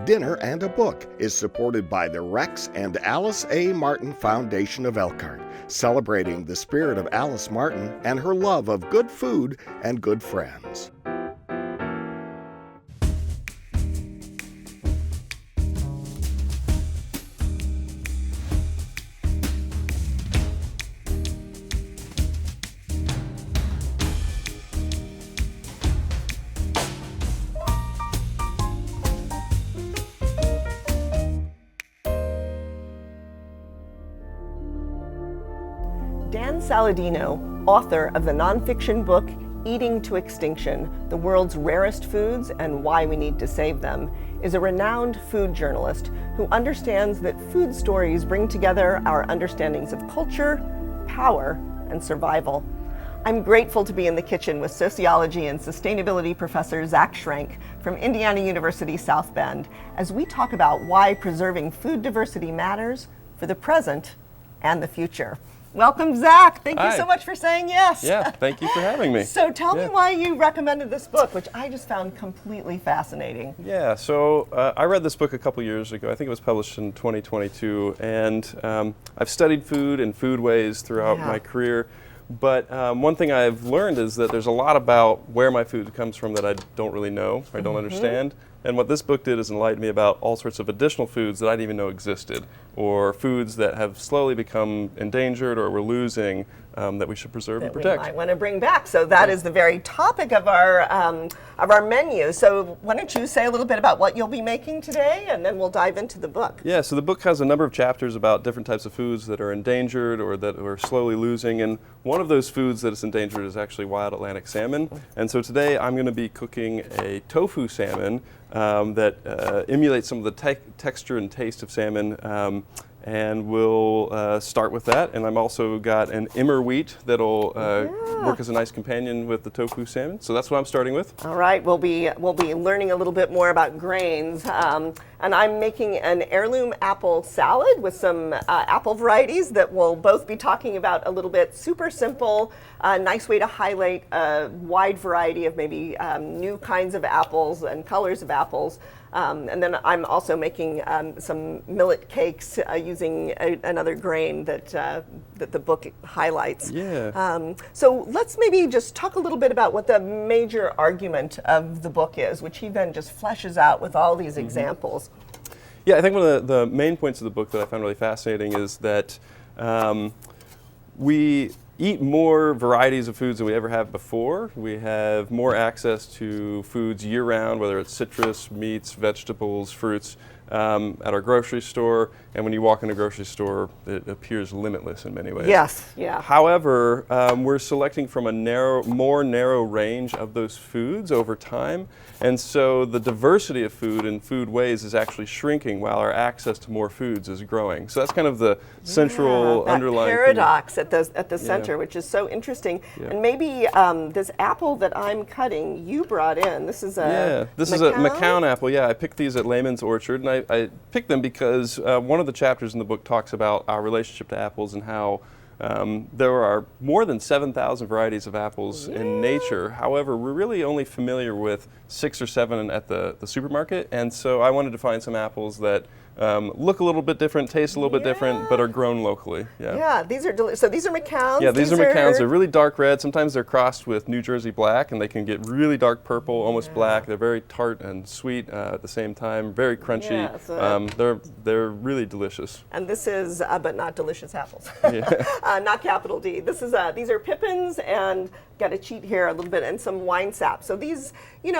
Dinner and a Book is supported by the Rex and Alice A. Martin Foundation of Elkhart, celebrating the spirit of Alice Martin and her love of good food and good friends. Dan Saladino, author of the nonfiction book Eating to Extinction, The World's Rarest Foods and Why We Need to Save Them, is a renowned food journalist who understands that food stories bring together our understandings of culture, power, and survival. I'm grateful to be in the kitchen with sociology and sustainability professor Zach Schrank from Indiana University South Bend as we talk about why preserving food diversity matters for the present and the future. Welcome, Zach. Thank you so much for saying yes. Yeah, thank you for having me. So tell me why you recommended this book, which I just found completely fascinating. Yeah, so I read this book a couple years ago. I think it was published in 2022. And I've studied food and foodways throughout my career. But one thing I've learned is that there's a lot about where my food comes from that I don't really know, I don't understand. And what this book did is enlighten me about all sorts of additional foods that I didn't even know existed, or foods that have slowly become endangered or we're losing that we should preserve and protect. We might want to bring back. So that is the very topic of our menu. So why don't you say a little bit about what you'll be making today, and then we'll dive into the book. Yeah, so the book has a number of chapters about different types of foods that are endangered or that we're slowly losing. And one of those foods that is endangered is actually wild Atlantic salmon. And so today I'm going to be cooking a tofu salmon that emulates some of the texture and taste of salmon. And we'll start with that. And I've also got an emmer wheat that'll work as a nice companion with the tofu salmon. So that's what I'm starting with. All right, we'll be learning a little bit more about grains. And I'm making an heirloom apple salad with some apple varieties that we'll both be talking about a little bit. Super simple, nice way to highlight a wide variety of maybe new kinds of apples and colors of apples. And then I'm also making some millet cakes using another grain that the book highlights. Yeah. So let's maybe just talk a little bit about what the major argument of the book is, which he then just fleshes out with all these examples. Yeah, I think one of the main points of the book that I found really fascinating is that we eat more varieties of foods than we ever have before. We have more access to foods year-round, whether it's citrus, meats, vegetables, fruits, at our grocery store. And when you walk in a grocery store, it appears limitless in many ways. Yes, yeah. However, we're selecting from a more narrow range of those foods over time. And so the diversity of food and food ways is actually shrinking while our access to more foods is growing. So that's kind of the central underlying paradox at the center, which is so interesting. Yeah. And maybe this apple that I'm cutting, you brought in. This is a this is a McCown apple. Yeah, I picked these at Lehman's Orchard, and I picked them because one of the chapters in the book talks about our relationship to apples and how there are more than 7,000 varieties of apples in nature. However, we're really only familiar with 6 or 7 at the supermarket, and so I wanted to find some apples that look a little bit different, taste a little bit different, but are grown locally. Yeah, these are delicious. So these are McCowns? Yeah, these are McCowns. They're really dark red. Sometimes they're crossed with New Jersey black, and they can get really dark purple, almost black. They're very tart and sweet at the same time, very crunchy. Yeah, so they're really delicious. And this is, but not delicious apples. Not capital D. This is these are Pippins, and got to cheat here a little bit, and some wine sap. So these, they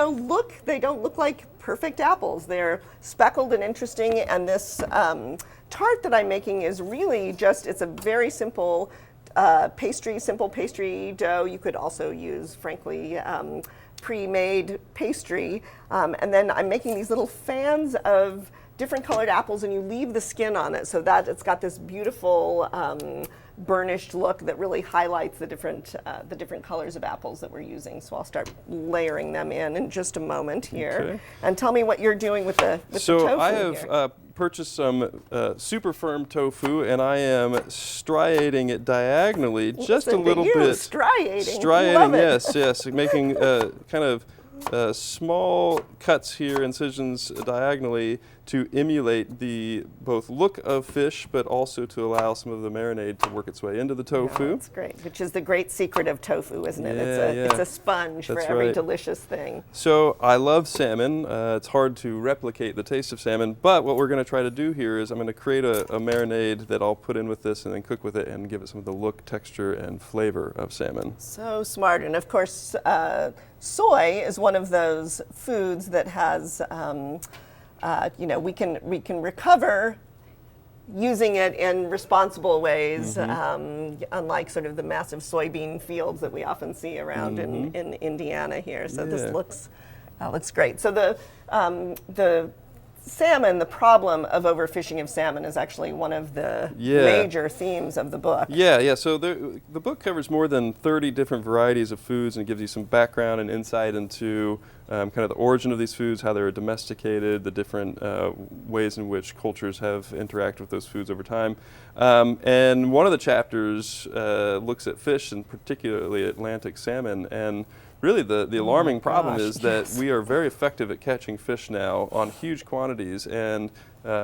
don't look like perfect apples. They're speckled and interesting, and this tart that I'm making is really it's a very simple simple pastry dough. You could also use, frankly, pre-made pastry. And then I'm making these little fans of different colored apples, and you leave the skin on it so that it's got this beautiful burnished look that really highlights the different colors of apples that we're using. So I'll start layering them in just a moment here. Okay. And tell me what you're doing with the tofu. So I have purchased some super firm tofu, and I am striating it diagonally just a little bit. Striating. Striating, Love it. yes, making kind of small cuts here, incisions diagonally, to emulate the both look of fish, but also to allow some of the marinade to work its way into the tofu. Yeah, that's great, which is the great secret of tofu, isn't it? Yeah, It's a sponge That's for every right. delicious thing. So I love salmon. It's hard to replicate the taste of salmon, but what we're going to try to do here is I'm going to create a marinade that I'll put in with this and then cook with it and give it some of the look, texture, and flavor of salmon. So smart, and of course, soy is one of those foods that has, we can recover using it in responsible ways, unlike sort of the massive soybean fields that we often see around in Indiana here. So Yeah. this looks great. So the salmon, the problem of overfishing of salmon, is actually one of the major themes of the book. Yeah. So the book covers more than 30 different varieties of foods and gives you some background and insight into kind of the origin of these foods, how they're domesticated, the different ways in which cultures have interacted with those foods over time. And one of the chapters looks at fish, and particularly Atlantic salmon. And really, the alarming problem is that we are very effective at catching fish now on huge quantities, and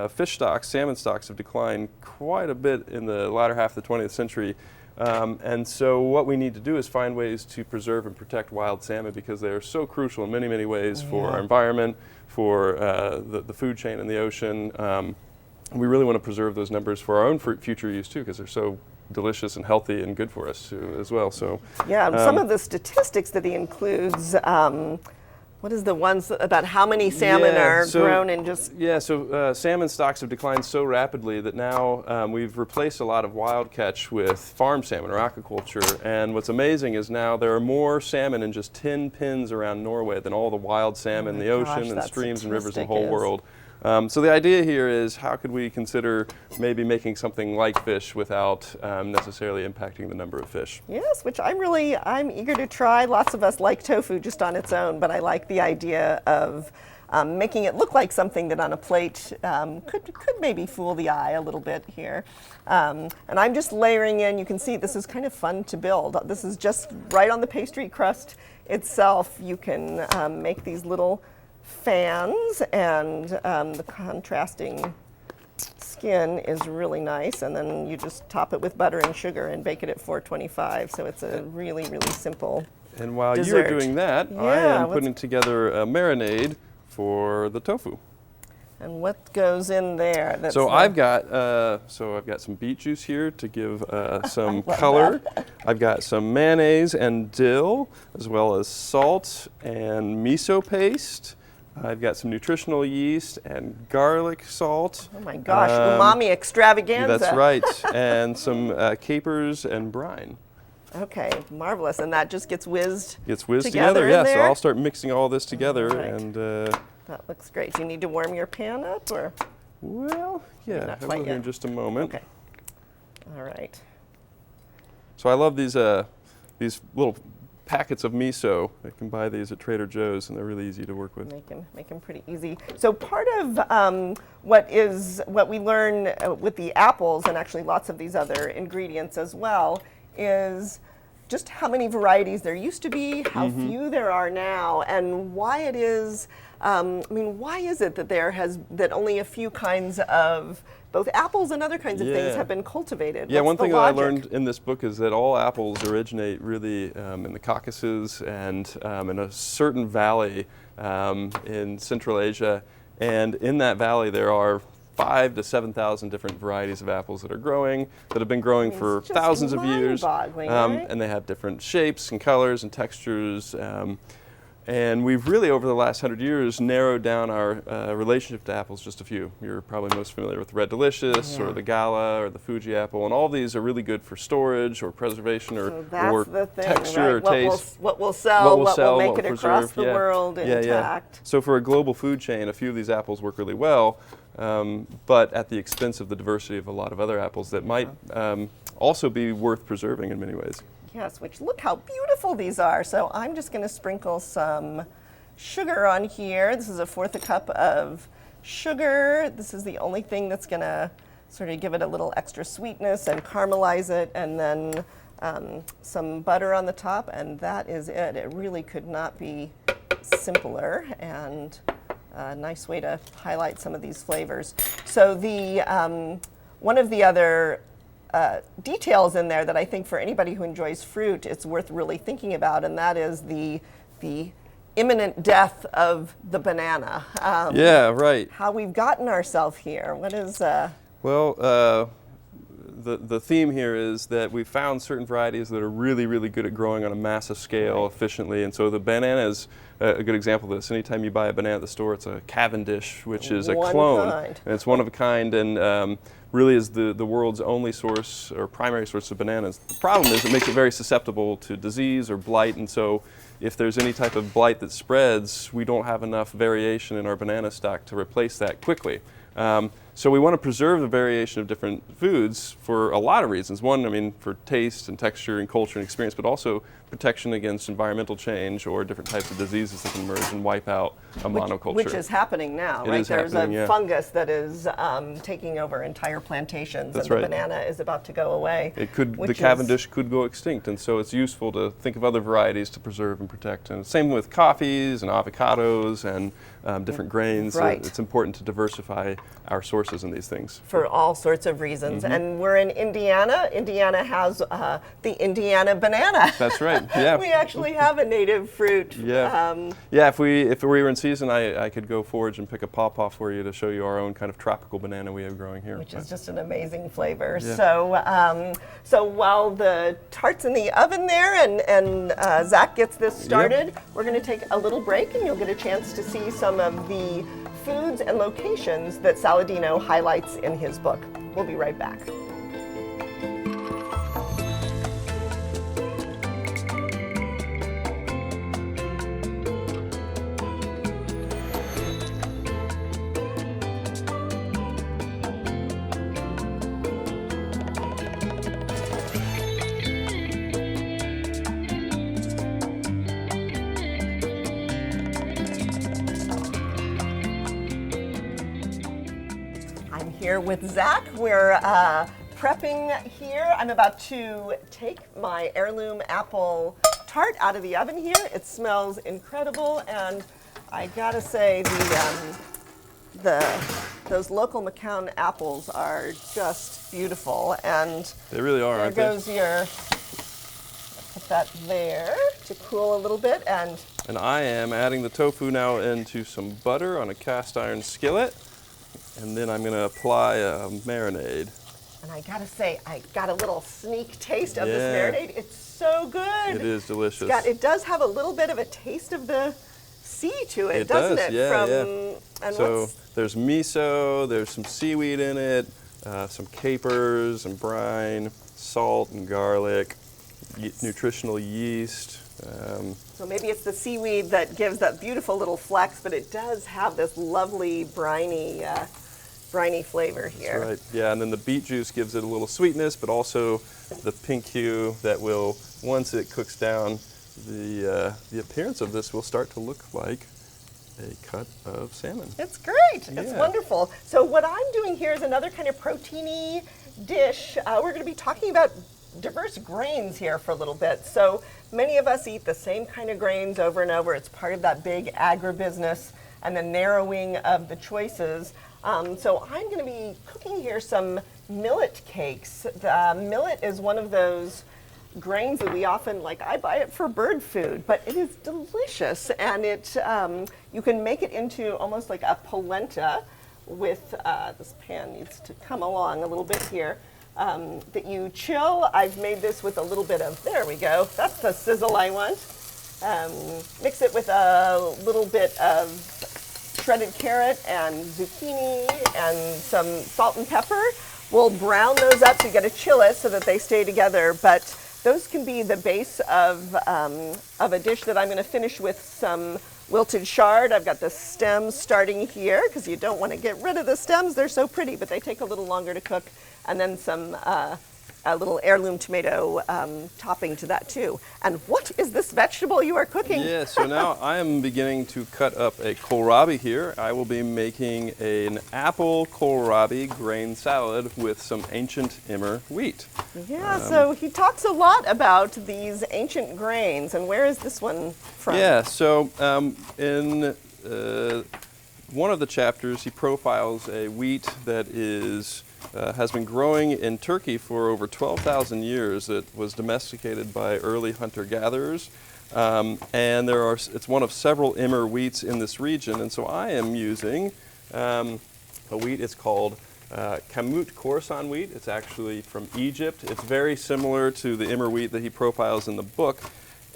fish stocks, salmon stocks, have declined quite a bit in the latter half of the 20th century. And so what we need to do is find ways to preserve and protect wild salmon, because they are so crucial in many, many ways for our environment, for the food chain in the ocean. We really want to preserve those numbers for our own future use too, because they're so delicious and healthy and good for us too, as well. So yeah, some of the statistics that he includes. What is the ones about how many salmon are grown in just? Yeah, so salmon stocks have declined so rapidly that now we've replaced a lot of wild catch with farm salmon or aquaculture. And what's amazing is now there are more salmon in just 10 pins around Norway than all the wild salmon in the ocean and streams and rivers in the whole world. So the idea here is, how could we consider maybe making something like fish without necessarily impacting the number of fish? Yes, which I'm eager to try. Lots of us like tofu just on its own, but I like the idea of making it look like something that on a plate could maybe fool the eye a little bit here. And I'm just layering in. You can see this is kind of fun to build. This is just right on the pastry crust itself. You can make these little fans, and the contrasting skin is really nice, and then you just top it with butter and sugar and bake it at 425. So it's a really, really simple And while dessert. you're doing that, I am putting together a marinade for the tofu. And what goes in there? So I've got some beet juice here to give some color. I've got some mayonnaise and dill, as well as salt and miso paste. I've got some nutritional yeast and garlic salt. Oh my gosh, umami extravaganza. That's right. And some capers and brine. Okay, marvelous. And that just gets whizzed together. Yeah, so I'll start mixing all this together. Right. And that looks great. Do you need to warm your pan up, or? well, yeah, Not I quite will here in yet. just a moment. Okay. All right. So I love these little packets of miso. You can buy these at Trader Joe's, and they're really easy to work with. Make them pretty easy. So part of what we learn with the apples, and actually lots of these other ingredients as well, is just how many varieties there used to be, how few there are now, and why it is. Why is it that that only a few kinds of both apples and other kinds of things have been cultivated? Yeah, What's one the thing that I logic? learned in this book is that all apples originate really in the Caucasus and in a certain valley in Central Asia. And in that valley, there are 5,000 to 7,000 different varieties of apples that are growing, that have been growing for just thousands of years. mind-boggling, right? And they have different shapes and colors and textures. And we've really, over the last 100 years, narrowed down our relationship to apples just a few. You're probably most familiar with Red Delicious or the Gala or the Fuji apple, and all of these are really good for storage or preservation or, So that's the thing, texture right? or taste. What will sell, what will make what it will across preserve, the world intact. So for a global food chain, a few of these apples work really well, but at the expense of the diversity of a lot of other apples that might also be worth preserving in many ways. Yes, which look how beautiful these are. So I'm just going to sprinkle some sugar on here. This is 1/4 cup of sugar. This is the only thing that's going to sort of give it a little extra sweetness and caramelize it, and then some butter on the top, and that is it. It really could not be simpler and a nice way to highlight some of these flavors. So the one of the other details in there that I think for anybody who enjoys fruit, it's worth really thinking about, and that is the imminent death of the banana. Yeah, right. How we've gotten ourselves here. What is? Well, the theme here is that we've found certain varieties that are really, really good at growing on a massive scale efficiently, and so the banana is a good example of this. Anytime you buy a banana at the store, it's a Cavendish, which is a clone, and it's one of a kind, and really is the world's only source or primary source of bananas. The problem is it makes it very susceptible to disease or blight, and so if there's any type of blight that spreads, we don't have enough variation in our banana stock to replace that quickly. So we want to preserve the variation of different foods for a lot of reasons. One, I mean, for taste and texture and culture and experience, but also protection against environmental change or different types of diseases that can emerge and wipe out a monoculture. Which is happening now, It right? is There's happening, a yeah. fungus that is taking over entire plantations, That's and the right. banana is about to go away. It could, which the is- Cavendish could go extinct, and so it's useful to think of other varieties to preserve and protect. And same with coffees and avocados and different grains. Right. It's important to diversify our sources in these things. For all sorts of reasons. Mm-hmm. And we're in Indiana. Indiana has the Indiana banana. That's right, yeah. We actually have a native fruit. Yeah. Yeah, if we were in season, I could go forage and pick a pawpaw for you to show you our own kind of tropical banana we have growing here. Which is just an amazing flavor. Yeah. So while the tart's in the oven there and Zach gets this started, we're going to take a little break, and you'll get a chance to see some of the foods and locations that Saladino highlights in his book. We'll be right back. I'm here with Zach. We're prepping here. I'm about to take my heirloom apple tart out of the oven here. It smells incredible, and I gotta say those local McCown apples are just beautiful. And They really are, there aren't they? goes your. Put that there to cool a little bit, and And I am adding the tofu now into some butter on a cast iron skillet. And then I'm going to apply a marinade. And I gotta say, I got a little sneak taste of this Yeah. marinade. It's so good. It is delicious. It does have a little bit of a taste of the sea to it, It doesn't does, it? yeah, yeah. And So what's, there's miso, there's some seaweed in it, some capers and brine, salt and garlic, nutritional yeast. so maybe it's the seaweed that gives that beautiful little flex, but it does have this lovely briny flavor here. Right. Yeah, and then the beet juice gives it a little sweetness, but also the pink hue that will, once it cooks down, the appearance of this will start to look like a cut of salmon. It's great. It's Yeah. wonderful. So what I'm doing here is another kind of proteiny dish. We're going to be talking about diverse grains here for a little bit. So many of us eat the same kind of grains over and over. It's part of that big agribusiness and the narrowing of the choices. So I'm going to be cooking here some millet cakes. Millet is one of those grains that we often, like I buy it for bird food, but it is delicious, and it you can make it into almost like a polenta with, this pan needs to come along a little bit here, that you chill. I've made this with a little bit of, there we go, that's the sizzle I want. Mix it with a little bit of shredded carrot and zucchini and some salt and pepper. We'll brown those up so you got to chill it so that they stay together, but those can be the base of a dish that I'm going to finish with some wilted chard. I've got the stems starting here because you don't want to get rid of the stems. They're so pretty, but they take a little longer to cook. And then some a little heirloom tomato topping to that too. And what is this vegetable you are cooking? Yeah, so now I am beginning to cut up a kohlrabi here. I will be making an apple kohlrabi grain salad with some ancient Immer wheat. Yeah, so he talks a lot about these ancient grains. And where is this one from? Yeah, so in one of the chapters, he profiles a wheat that has been growing in Turkey for over 12,000 years. It was domesticated by early hunter-gatherers, and it's one of several Immer wheats in this region. And so I am using a wheat. It's called Kamut Khorasan wheat. It's actually from Egypt. It's very similar to the Immer wheat that he profiles in the book.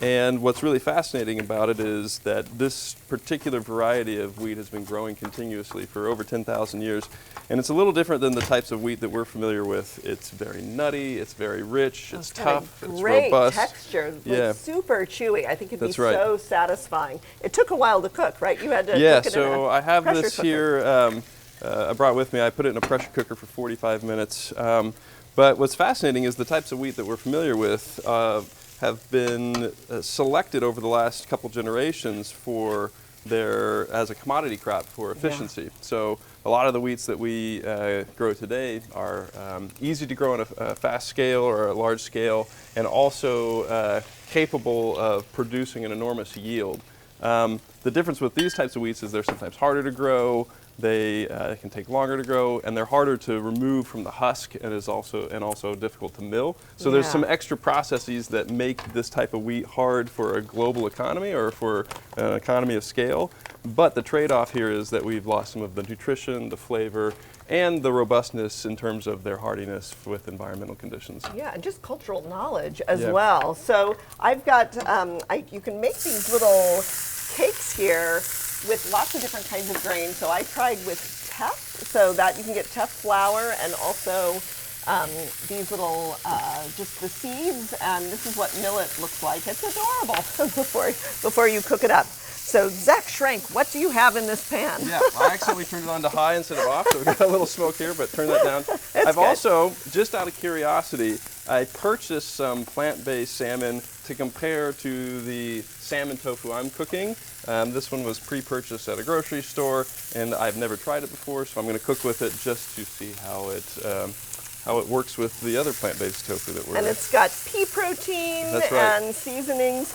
And what's really fascinating about it is that this particular variety of wheat has been growing continuously for over 10,000 years. And it's a little different than the types of wheat that we're familiar with. It's very nutty, it's very rich, it's tough, it's great robust. Texture, Yeah. super chewy. I think it'd That's be right. so satisfying. It took a while to cook, right? You had to Yeah, cook it in so a I have pressure this cooker. here, I brought with me. I put it in a pressure cooker for 45 minutes. But what's fascinating is the types of wheat that we're familiar with have been selected over the last couple generations as a commodity crop for efficiency. So a lot of the wheats that we grow today are easy to grow on a fast scale or a large scale, and also capable of producing an enormous yield. The difference with these types of wheats is they're sometimes harder to grow, they can take longer to grow, and they're harder to remove from the husk, and also difficult to mill. So there's some extra processes that make this type of wheat hard for a global economy or for an economy of scale. But the trade-off here is that we've lost some of the nutrition, the flavor, and the robustness in terms of their hardiness with environmental conditions. Yeah, and just cultural knowledge as well. So I've got, you can make these little cakes here with lots of different kinds of grains. So I tried with teff, so that you can get teff flour, and also these little, just the seeds, and this is what millet looks like. It's adorable before you cook it up. So Zach Schrank, what do you have in this pan? Yeah, I accidentally turned it on to high instead of off, so we've got a little smoke here, but turn that down. I've also, just out of curiosity, I purchased some plant-based salmon to compare to the salmon tofu I'm cooking. This one was pre-purchased at a grocery store, and I've never tried it before, so I'm going to cook with it just to see how it works with the other plant-based tofu that we're. And it's got pea protein That's right. and seasonings.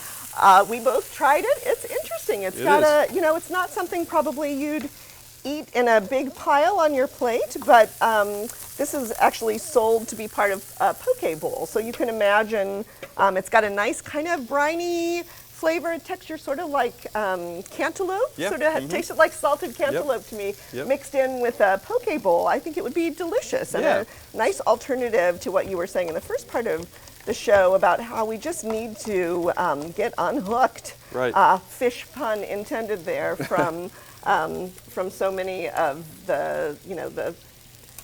We both tried it. It's interesting. It's it's not something probably you'd eat in a big pile on your plate, but this is actually sold to be part of a poke bowl. So you can imagine it's got a nice kind of briny flavor, texture, sort of like cantaloupe. Yeah. Tasted like salted cantaloupe to me, mixed in with a poke bowl. I think it would be delicious and a nice alternative to what you were saying in the first part of the show about how we just need to get unhooked. Right. Fish pun intended there from so many of the the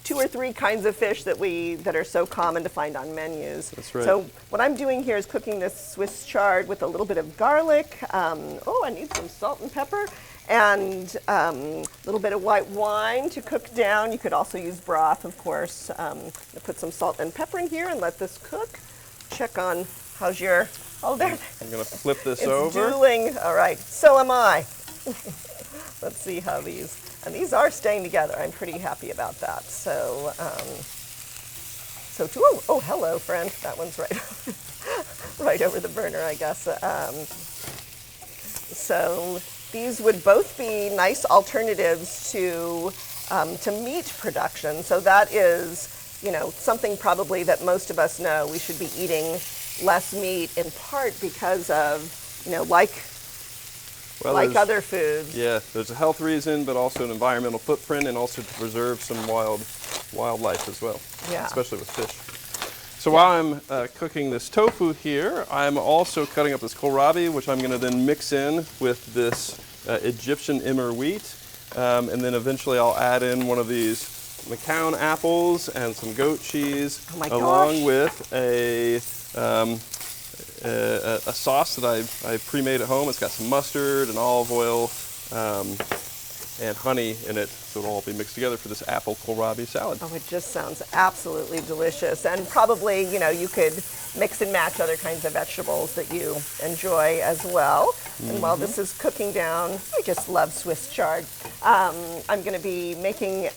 2 or 3 kinds of fish that are so common to find on menus. That's right. So what I'm doing here is cooking this Swiss chard with a little bit of garlic. I need some salt and pepper. And a little bit of white wine to cook down. You could also use broth, of course. Put some salt and pepper in here and let this cook. Check on how's your. Oh, there. I'm going to flip this It's over. dueling. All right. So am I. Let's see how these. And these are staying together. I'm pretty happy about that. So, hello, friend. That one's right over the burner, I guess. So these would both be nice alternatives to meat production. So that is, something probably that most of us know. We should be eating less meat in part because of, like other foods. Yeah, there's a health reason, but also an environmental footprint, and also to preserve some wildlife as well, especially with fish. So while I'm cooking this tofu here, I'm also cutting up this kohlrabi, which I'm going to then mix in with this Egyptian Immer wheat, and then eventually I'll add in one of these McCown apples and some goat cheese, along with a sauce that I pre-made at home. It's got some mustard and olive oil and honey in it, so it'll all be mixed together for this apple kohlrabi salad. Oh, it just sounds absolutely delicious. And probably, you know, you could mix and match other kinds of vegetables that you enjoy as well. And while this is cooking down, I just love Swiss chard. I'm going to be making,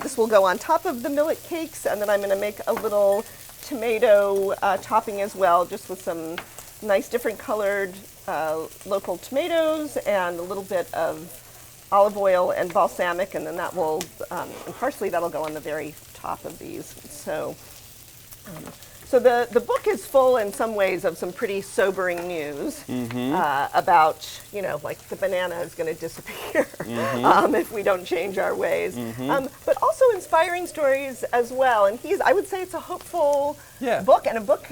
this will go on top of the millet cakes, and then I'm going to make a little tomato topping as well, just with some nice different colored local tomatoes and a little bit of olive oil and balsamic, and then that will, and parsley, that'll go on the very top of these. So, so the book is full in some ways of some pretty sobering news about, you know, like the banana is going to disappear if we don't change our ways, but also inspiring stories as well. And I would say it's a hopeful book, and a book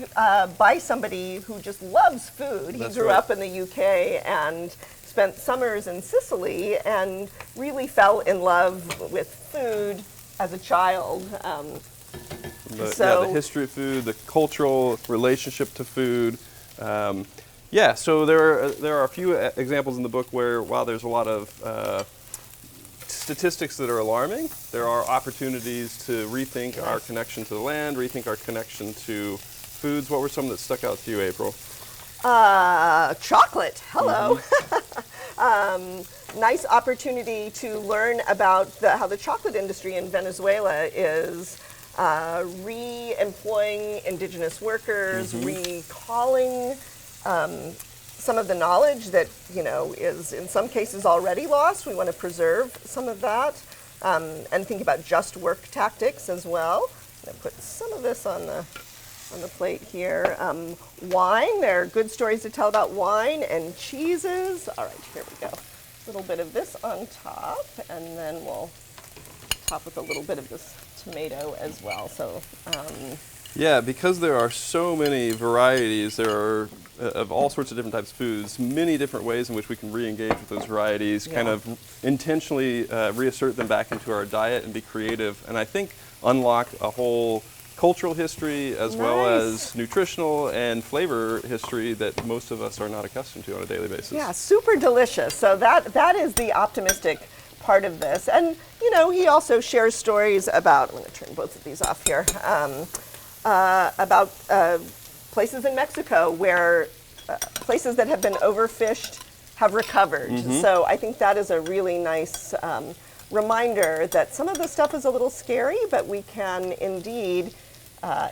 by somebody who just loves food. He grew up in the UK and spent summers in Sicily and really fell in love with food as a child. The history of food, the cultural relationship to food. So there are a few examples in the book where, while there's a lot of statistics that are alarming, there are opportunities to rethink our connection to the land, rethink our connection to foods. What were some that stuck out to you, April? Chocolate. Hello. Nice opportunity to learn about how the chocolate industry in Venezuela is re-employing indigenous workers, recalling some of the knowledge that, you know, is in some cases already lost. We want to preserve some of that, and think about just work tactics as well. I'm going to put some of this on the plate here. Wine, there are good stories to tell about wine and cheeses. All right, here we go. A little bit of this on top, and then we'll top with a little bit of this tomato as well. So, because there are so many varieties, there are of all sorts of different types of foods, many different ways in which we can re-engage with those varieties, kind of intentionally reassert them back into our diet and be creative, and I think unlock a whole cultural history as well as nutritional and flavor history that most of us are not accustomed to on a daily basis. Yeah, super delicious. So that is the optimistic part of this. And, you know, he also shares stories about, I'm going to turn both of these off here, about places in Mexico where places that have been overfished have recovered. So I think that is a really nice reminder that some of the stuff is a little scary, but we can indeed,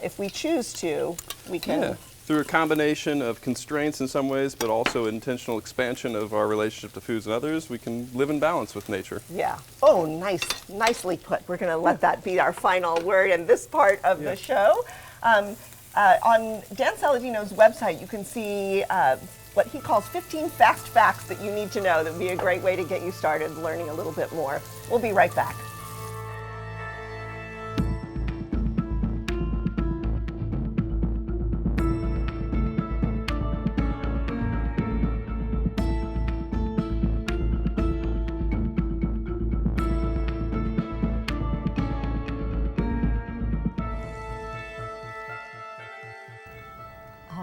if we choose to, we can. Through a combination of constraints in some ways, but also intentional expansion of our relationship to foods and others, we can live in balance with nature. Yeah. Oh, nicely put. We're going to let that be our final word in this part of the show. On Dan Saladino's website, you can see what he calls 15 fast facts that you need to know. That would be a great way to get you started learning a little bit more. We'll be right back.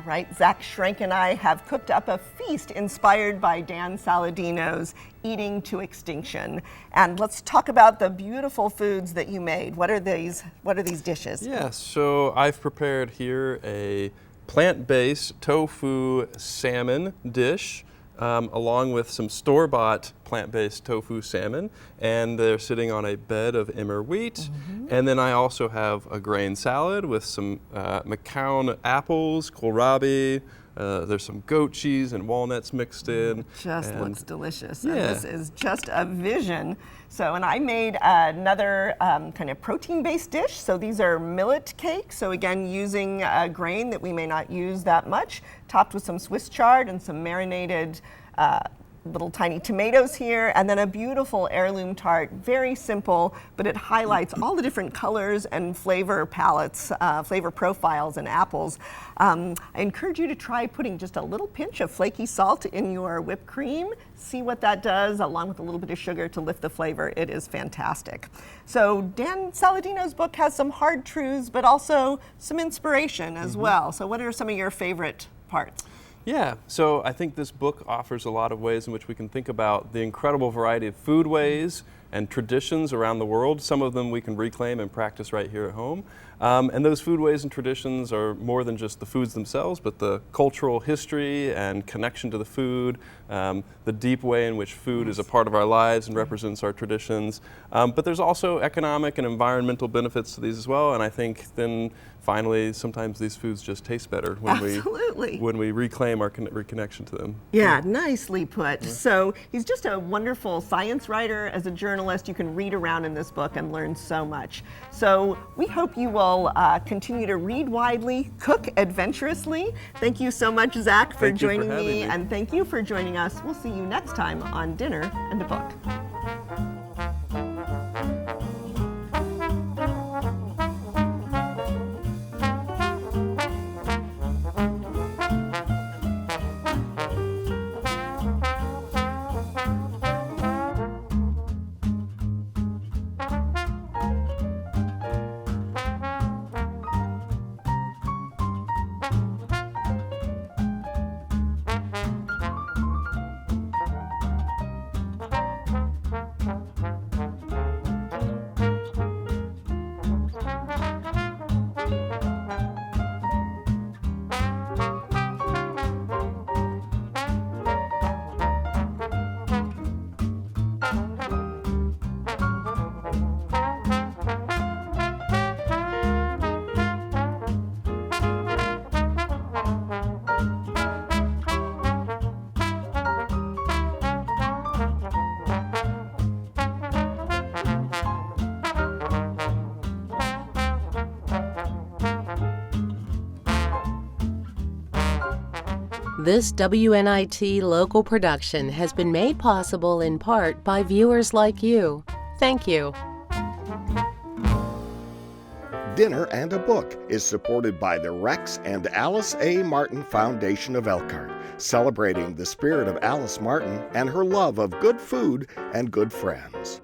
Right, Zach Schrenk and I have cooked up a feast inspired by Dan Saladino's Eating to Extinction. And let's talk about the beautiful foods that you made. What are these dishes? Yeah, so I've prepared here a plant-based tofu salmon dish, along with some store-bought plant-based tofu salmon, and they're sitting on a bed of emmer wheat. And then I also have a grain salad with some McCown apples, kohlrabi. There's some goat cheese and walnuts mixed in. Just looks delicious. Yeah. And this is just a vision. So, and I made another kind of protein-based dish. So these are millet cakes. So again, using a grain that we may not use that much, topped with some Swiss chard and some marinated little tiny tomatoes here, and then a beautiful heirloom tart. Very simple, but it highlights all the different colors and flavor palettes, flavor profiles in apples. I encourage you to try putting just a little pinch of flaky salt in your whipped cream. See what that does, along with a little bit of sugar to lift the flavor. It is fantastic. So Dan Saladino's book has some hard truths, but also some inspiration as well. So what are some of your favorite parts? Yeah, so I think this book offers a lot of ways in which we can think about the incredible variety of foodways and traditions around the world. Some of them we can reclaim and practice right here at home. And those foodways and traditions are more than just the foods themselves, but the cultural history and connection to the food, the deep way in which food is a part of our lives and represents our traditions. But there's also economic and environmental benefits to these as well. And I think then finally, sometimes these foods just taste better when we reclaim our reconnection to them. Yeah, nicely put. So he's just a wonderful science writer. As a journalist, you can read around in this book and learn so much. So we hope you will continue to read widely, cook adventurously. Thank you so much, Zach, for joining me, and thank you for joining us. We'll see you next time on Dinner and a Book. This WNIT local production has been made possible in part by viewers like you. Thank you. Dinner and a Book is supported by the Rex and Alice A. Martin Foundation of Elkhart, celebrating the spirit of Alice Martin and her love of good food and good friends.